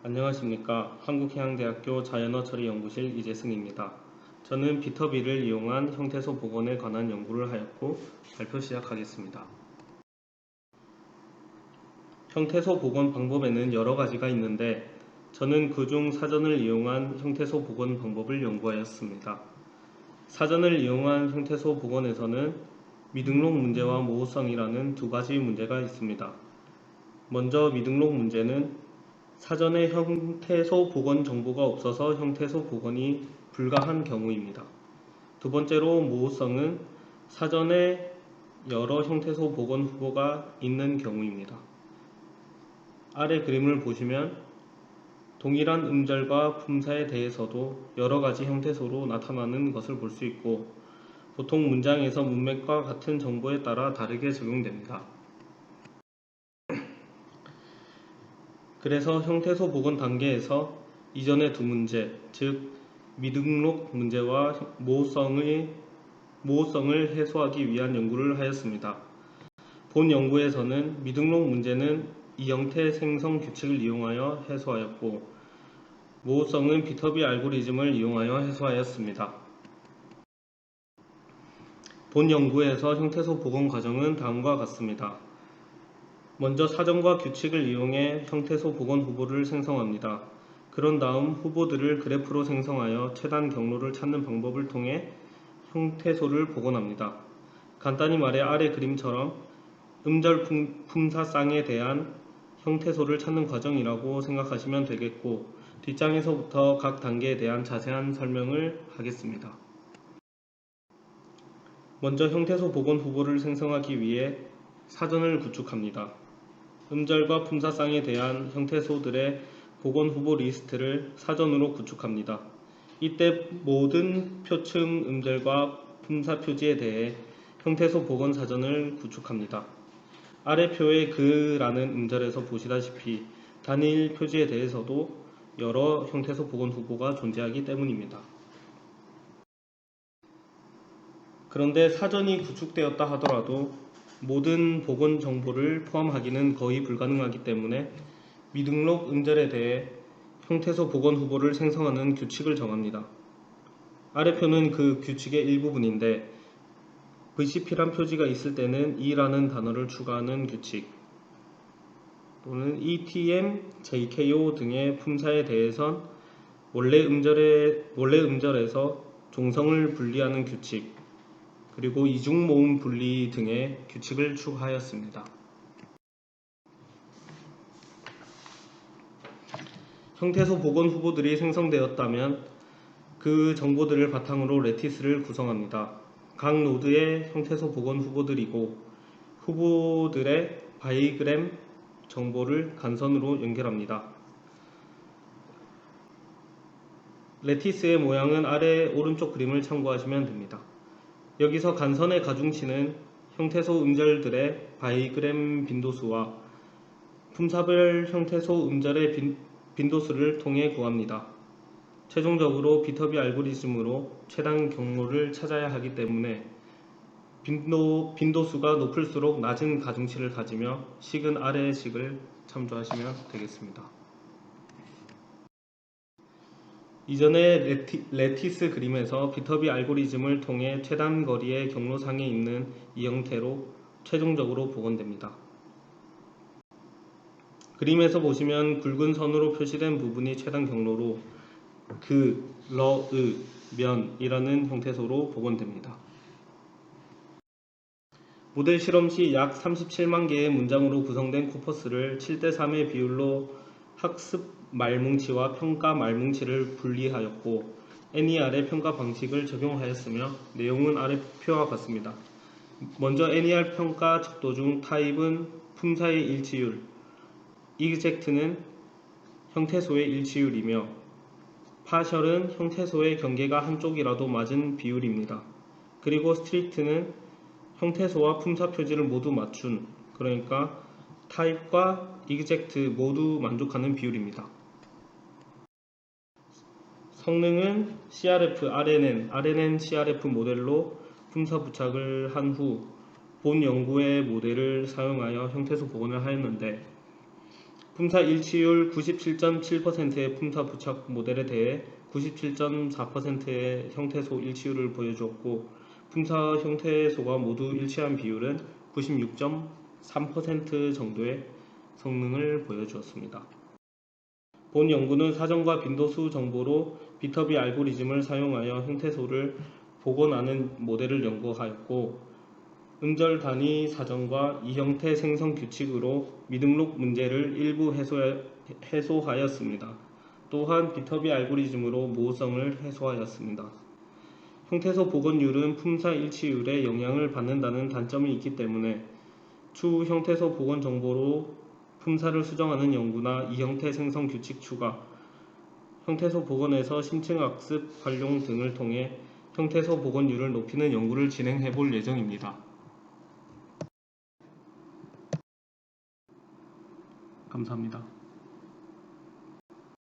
안녕하십니까. 한국해양대학교 자연어처리연구실 이재승입니다. 저는 비터비를 이용한 형태소 복원에 관한 연구를 하였고 발표 시작하겠습니다. 형태소 복원 방법에는 여러 가지가 있는데 저는 그중 사전을 이용한 형태소 복원 방법을 연구하였습니다. 사전을 이용한 형태소 복원에서는 미등록 문제와 모호성이라는 두 가지 문제가 있습니다. 먼저 미등록 문제는 사전에 형태소 복원 정보가 없어서 형태소 복원이 불가한 경우입니다. 두 번째로 모호성은 사전에 여러 형태소 복원 후보가 있는 경우입니다. 아래 그림을 보시면 동일한 음절과 품사에 대해서도 여러 가지 형태소로 나타나는 것을 볼 수 있고 보통 문장에서 문맥과 같은 정보에 따라 다르게 적용됩니다. 그래서 형태소 복원 단계에서 이전의 두 문제, 즉 미등록 문제와 모호성을 해소하기 위한 연구를 하였습니다. 본 연구에서는 미등록 문제는 이형태 생성 규칙을 이용하여 해소하였고 모호성은 비터비 알고리즘을 이용하여 해소하였습니다. 본 연구에서 형태소 복원 과정은 다음과 같습니다. 먼저 사전과 규칙을 이용해 형태소 복원 후보를 생성합니다. 그런 다음 후보들을 그래프로 생성하여 최단 경로를 찾는 방법을 통해 형태소를 복원합니다. 간단히 말해 아래 그림처럼 음절 품사쌍에 대한 형태소를 찾는 과정이라고 생각하시면 되겠고 뒷장에서부터 각 단계에 대한 자세한 설명을 하겠습니다. 먼저 형태소 복원 후보를 생성하기 위해 사전을 구축합니다. 음절과 품사쌍에 대한 형태소들의 복원 후보 리스트를 사전으로 구축합니다. 이때 모든 표층 음절과 품사 표지에 대해 형태소 복원 사전을 구축합니다. 아래 표의 그라는 음절에서 보시다시피 단일 표지에 대해서도 여러 형태소 복원 후보가 존재하기 때문입니다. 그런데 사전이 구축되었다 하더라도 모든 복원 정보를 포함하기는 거의 불가능하기 때문에 미등록 음절에 대해 형태소 복원 후보를 생성하는 규칙을 정합니다. 아래표는 그 규칙의 일부분인데 VCP란 표지가 있을 때는 이라는 단어를 추가하는 규칙 또는 ETM, JKO 등의 품사에 대해선 원래 음절에서 종성을 분리하는 규칙 그리고 이중모음 분리 등의 규칙을 추가하였습니다. 형태소 복원 후보들이 생성되었다면 그 정보들을 바탕으로 레티스를 구성합니다. 각 노드의 형태소 복원 후보들이고 후보들의 바이그램 정보를 간선으로 연결합니다. 레티스의 모양은 아래 오른쪽 그림을 참고하시면 됩니다. 여기서 간선의 가중치는 형태소 음절들의 바이그램 빈도수와 품사별 형태소 음절의 빈도수를 통해 구합니다. 최종적으로 비터비 알고리즘으로 최단 경로를 찾아야 하기 때문에 빈도수가 높을수록 낮은 가중치를 가지며 식은 아래의 식을 참조하시면 되겠습니다. 이전의 레티스 그림에서 비터비 알고리즘을 통해 최단 거리의 경로상에 있는 이 형태로 최종적으로 복원됩니다. 그림에서 보시면 굵은 선으로 표시된 부분이 최단 경로로 그, 러, 으, 면이라는 형태소로 복원됩니다. 모델 실험 시 약 37만 개의 문장으로 구성된 코퍼스를 7:3의 비율로 학습 말뭉치와 평가 말뭉치를 분리하였고 NER의 평가 방식을 적용하였으며 내용은 아래 표와 같습니다. 먼저 NER 평가 척도 중 타입은 품사의 일치율, EXACT는 형태소의 일치율이며 파셜은 형태소의 경계가 한쪽이라도 맞은 비율입니다. 그리고 스트릭트는 형태소와 품사 표지를 모두 맞춘, 그러니까 타입과 EXACT 모두 만족하는 비율입니다. 성능은 CRF, RNN, CRF 모델로 품사 부착을 한 후 본 연구의 모델을 사용하여 형태소 복원을 하였는데 품사 일치율 97.7%의 품사 부착 모델에 대해 97.4%의 형태소 일치율을 보여주었고, 품사 형태소가 모두 일치한 비율은 96.3% 정도의 성능을 보여주었습니다. 본 연구는 사전과 빈도수 정보로 비터비 알고리즘을 사용하여 형태소를 복원하는 모델을 연구하였고, 음절 단위 사전과 이형태 생성 규칙으로 미등록 문제를 일부 해소하였습니다. 또한 비터비 알고리즘으로 모호성을 해소하였습니다. 형태소 복원율은 품사 일치율에 영향을 받는다는 단점이 있기 때문에 추후 형태소 복원 정보로 품사를 수정하는 연구나 이형태 생성 규칙 추가, 형태소 복원에서 심층 악습 활용 등을 통해 형태소 복원율을 높이는 연구를 진행해 볼 예정입니다. 감사합니다.